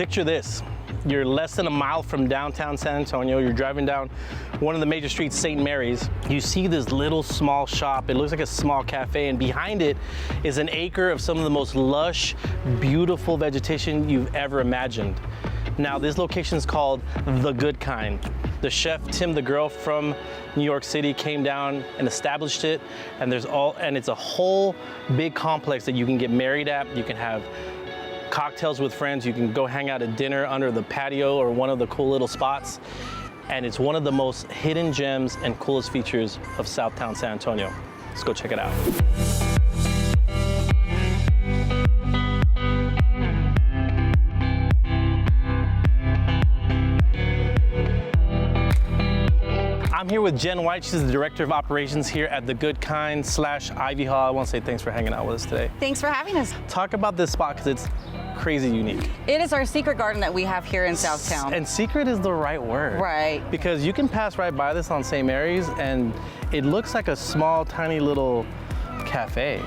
Picture this. You're less than a mile from downtown San Antonio. You're driving down one of the major streets, St. Mary's. You see this little small shop. It looks like a small cafe, and behind it is an acre of some of the most lush, beautiful vegetation you've ever imagined. Now, this location is called The Good Kind. The chef, Tim the Girl from New York City, came down and established it, and it's a whole big complex that you can get married at. You can have cocktails with friends. You can go hang out at dinner under the patio or one of the cool little spots. And it's one of the most hidden gems and coolest features of Southtown San Antonio. Let's go check it out. I'm here with Jen White. She's the Director of Operations here at The Good Kind / Ivy Hall. I want to say thanks for hanging out with us today. Thanks for having us. Talk about this spot, because it's crazy unique. It is our secret garden that we have here in Southtown. And secret is the right word. Right. Because you can pass right by this on St. Mary's and it looks like a small, tiny little cafe.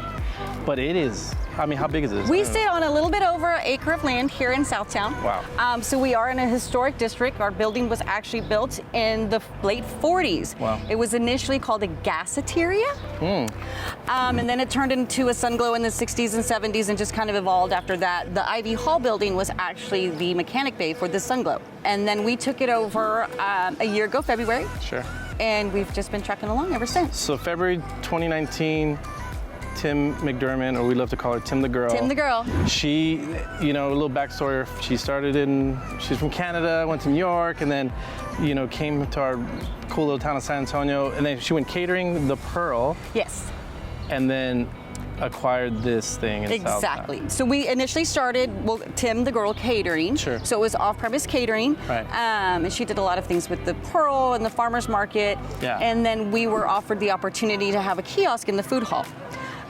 But it is, I mean, how big is this? We sit on a little bit over an acre of land here in Southtown. Wow. So we are in a historic district. Our building was actually built in the late 40s. Wow. It was initially called a gaseteria. And then it turned into a Sunglow in the 60s and 70s and just kind of evolved after that. The Ivy Hall building was actually the mechanic bay for the Sunglow. And then we took it over a year ago, February. Sure. And we've just been trucking along ever since. So February 2019, Tim McDermott, or we love to call her Tim the Girl. Tim the Girl. She, you know, a little backstory, she's from Canada, went to New York, and then, you know, came to our cool little town of San Antonio, and then she went catering the Pearl. Yes. And then acquired this thing in Exactly. Southtown. So we initially started, Tim the Girl catering. Sure. So it was off-premise catering. Right. And she did a lot of things with the Pearl and the farmer's market. Yeah. And then we were offered the opportunity to have a kiosk in the food hall.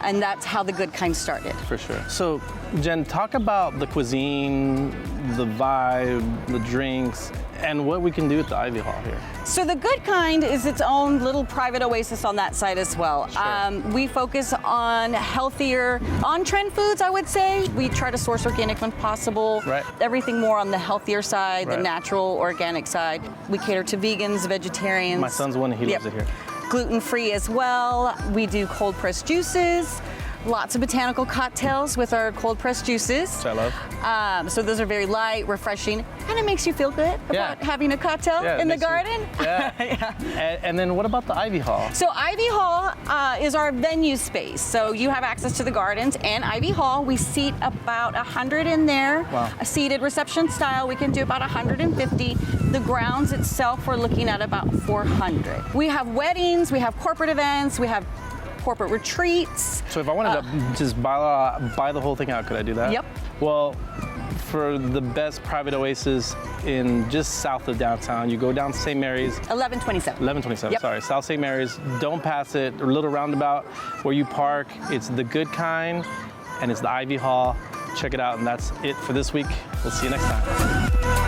And that's how The Good Kind started. For sure. So, Jen, talk about the cuisine, the vibe, the drinks, and what we can do at the Ivy Hall here. So The Good Kind is its own little private oasis on that side as well. Sure. We focus on healthier, on-trend foods, I would say. We try to source organic when possible. Right. Everything more on the healthier side, Right. the natural, organic side. We cater to vegans, vegetarians. My son's one, he loves it here. Gluten-free as well. We do cold-pressed juices. Lots of botanical cocktails with our cold-pressed juices. Which I love. So those are very light, refreshing. Kind of makes you feel good about having a cocktail in the garden. And then what about the Ivy Hall? So Ivy Hall is our venue space. So you have access to the gardens and Ivy Hall. We seat about 100 in there. Wow. A seated reception style. We can do about 150. The grounds itself, we're looking at about 400. We have weddings, we have corporate events, we have corporate retreats. So if I wanted to just buy the whole thing out, could I do that? Yep. Well, for the best private oasis in just south of downtown, you go down to St. Mary's. 1127. 1127, Yep. sorry. South St. Mary's. Don't pass it. A little roundabout where you park. It's The Good Kind, and it's the Ivy Hall. Check it out, and that's it for this week. We'll see you next time.